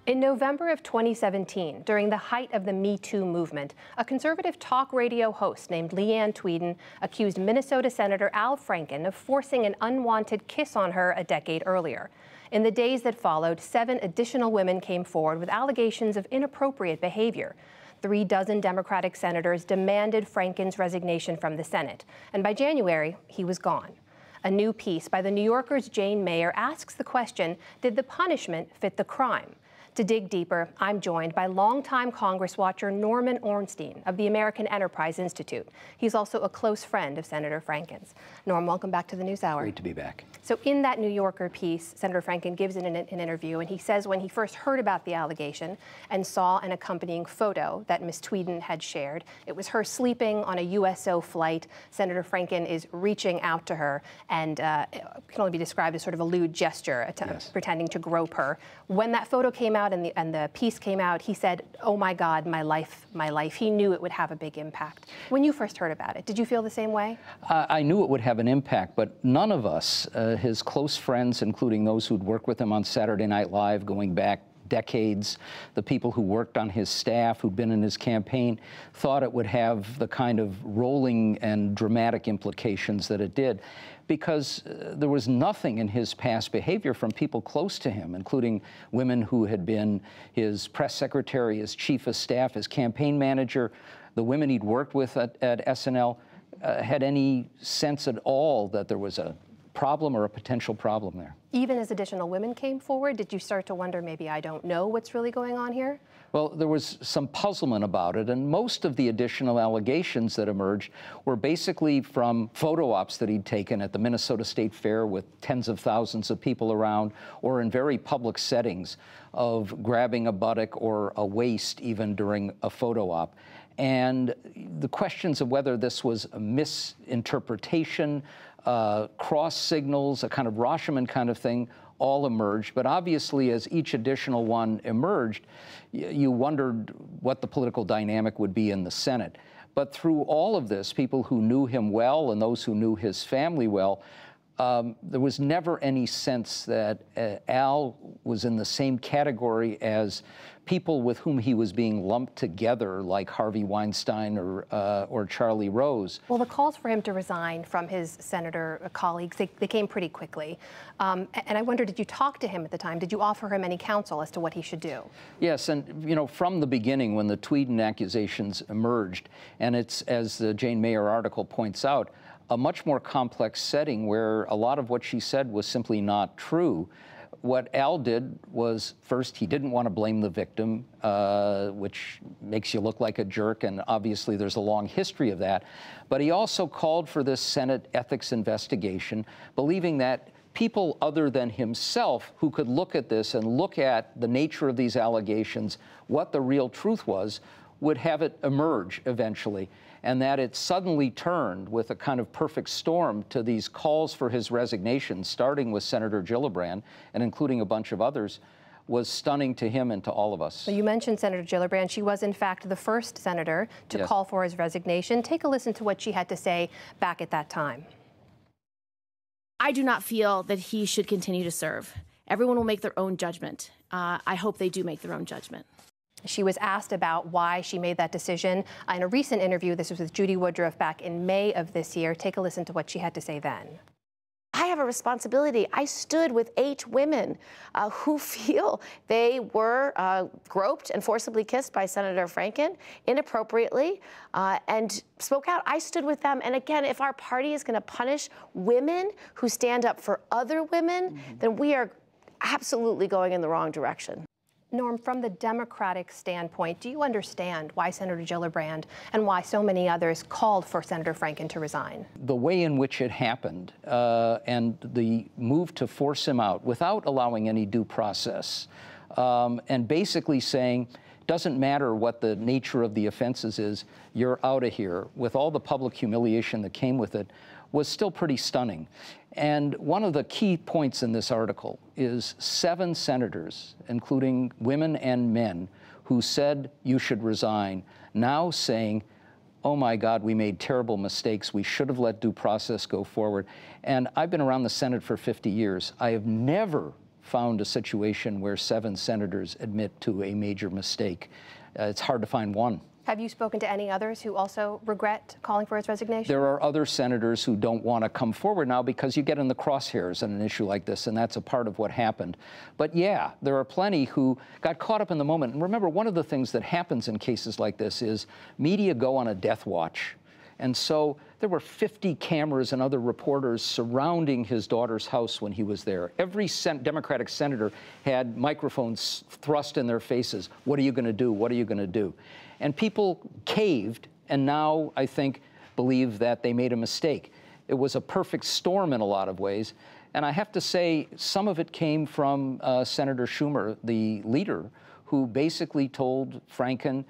In November of 2017, during the height of the Me Too movement, a conservative talk radio host named Leanne Tweeden accused Minnesota Senator Al Franken of forcing an unwanted kiss on her a decade earlier. In the days that followed, 7 additional women came forward with allegations of inappropriate behavior. 3 dozen Democratic senators demanded Franken's resignation from the Senate, and by January, he was gone. A new piece by The New Yorker's Jane Mayer asks the question, did the punishment fit the crime? To dig deeper, I'm joined by longtime Congress watcher Norman Ornstein of the American Enterprise Institute. He's also a close friend of Senator Franken's. Norm, welcome back to the NewsHour. Great to be back. So in that New Yorker piece, Senator Franken gives an interview, and he says when he first heard about the allegation and saw an accompanying photo that Ms. Tweeden had shared, it was her sleeping on a USO flight. Senator Franken is reaching out to her, and it can only be described as sort of a lewd gesture, pretending to grope her. When that photo came out and the piece came out, he said, "Oh my God, my life, my life." He knew it would have a big impact. When you first heard about it, did you feel the same way? I knew it would have an impact, but none of us, his close friends, including those who'd worked with him on Saturday Night Live going back decades, the people who worked on his staff, who'd been in his campaign, thought it would have the kind of rolling and dramatic implications that it did, because there was nothing in his past behavior from people close to him, including women who had been his press secretary, his chief of staff, his campaign manager, the women he'd worked with at SNL, had any sense at all that there was a problem or a potential problem there. Even as additional women came forward, did you start to wonder, maybe I don't know what's really going on here? Well, there was some puzzlement about it, and most of the additional allegations that emerged were basically from photo ops that he'd taken at the Minnesota State Fair with tens of thousands of people around, or in very public settings of grabbing a buttock or a waist even during a photo op. And the questions of whether this was a misinterpretation, cross signals, a kind of Rashomon kind of thing, all emerged. But obviously, as each additional one emerged, you wondered what the political dynamic would be in the Senate. But through all of this, people who knew him well and those who knew his family well, there was never any sense that Al was in the same category as people with whom he was being lumped together, like Harvey Weinstein or Charlie Rose. Well, the calls for him to resign from his senator colleagues, they came pretty quickly. And I wonder, did you talk to him at the time? Did you offer him any counsel as to what he should do? Yes, and you know, from the beginning, when the Tweeden accusations emerged, and it's, as the Jane Mayer article points out, a much more complex setting where a lot of what she said was simply not true. What Al did was, first, he didn't want to blame the victim, which makes you look like a jerk, and obviously there's a long history of that. But he also called for this Senate ethics investigation, believing that people other than himself who could look at this and look at the nature of these allegations, what the real truth was, would have it emerge eventually, and that it suddenly turned with a kind of perfect storm to these calls for his resignation, starting with Senator Gillibrand and including a bunch of others, was stunning to him and to all of us. So you mentioned Senator Gillibrand. She was, in fact, the first senator to call for his resignation. Take a listen to what she had to say back at that time. I do not feel that he should continue to serve. Everyone will make their own judgment. I hope they do make their own judgment. She was asked about why she made that decision in a recent interview. This was with Judy Woodruff back in May of this year. Take a listen to what she had to say then. I have a responsibility. I stood with 8 women who feel they were groped and forcibly kissed by Senator Franken inappropriately and spoke out. I stood with them. And again, if our party is going to punish women who stand up for other women, then we are absolutely going in the wrong direction. Norm, from the Democratic standpoint, do you understand why Senator Gillibrand and why so many others called for Senator Franken to resign? The way in which it happened and the move to force him out without allowing any due process and basically saying, doesn't matter what the nature of the offenses is, you're out of here, with all the public humiliation that came with it, was still pretty stunning. And one of the key points in this article is 7 senators, including women and men, who said you should resign, now saying, oh my God, we made terrible mistakes. We should have let due process go forward. And I've been around the Senate for 50 years. I have never found a situation where 7 senators admit to a major mistake. It's hard to find one. Have you spoken to any others who also regret calling for his resignation? There are other senators who don't want to come forward now because you get in the crosshairs on an issue like this, and that's a part of what happened. But yeah, there are plenty who got caught up in the moment. And remember, one of the things that happens in cases like this is media go on a death watch. And so there were 50 cameras and other reporters surrounding his daughter's house when he was there. Every Democratic senator had microphones thrust in their faces. What are you going to do? What are you going to do? And people caved, and now, I think, believe that they made a mistake. It was a perfect storm in a lot of ways. And I have to say, some of it came from Senator Schumer, the leader, who basically told Franken,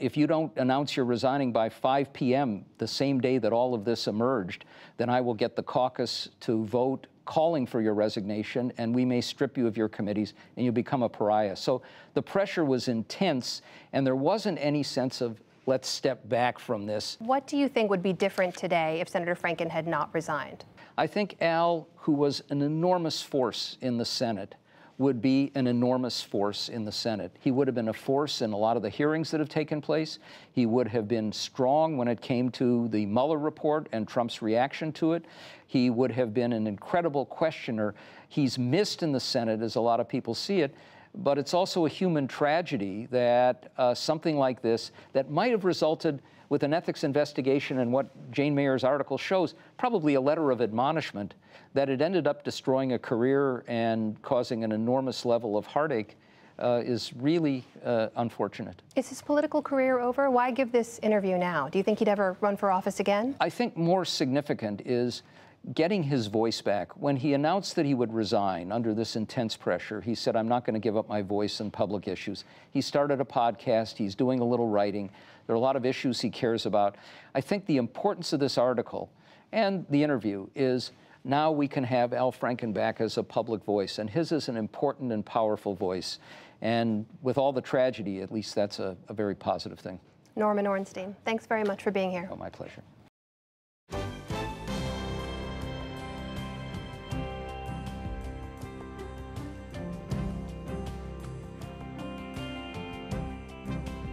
if you don't announce you're resigning by 5 p.m. the same day that all of this emerged, then I will get the caucus to vote calling for your resignation, and we may strip you of your committees, and you become a pariah. So the pressure was intense, and there wasn't any sense of, let's step back from this. What do you think would be different today if Senator Franken had not resigned? I think Al, who was an enormous force in the Senate, would be an enormous force in the Senate. He would have been a force in a lot of the hearings that have taken place. He would have been strong when it came to the Mueller report and Trump's reaction to it. He would have been an incredible questioner. He's missed in the Senate, as a lot of people see it, but it's also a human tragedy that something like this that might have resulted with an ethics investigation and what Jane Mayer's article shows, probably a letter of admonishment, that it ended up destroying a career and causing an enormous level of heartache is really unfortunate. Is his political career over? Why give this interview now? Do you think he'd ever run for office again? I think more significant is getting his voice back. When he announced that he would resign under this intense pressure, he said, I'm not going to give up my voice in public issues. He started a podcast. He's doing a little writing. There are a lot of issues he cares about. I think the importance of this article and the interview is now we can have Al Franken back as a public voice, and his is an important and powerful voice. And with all the tragedy, at least that's a very positive thing. Norman Ornstein, thanks very much for being here. Oh, my pleasure.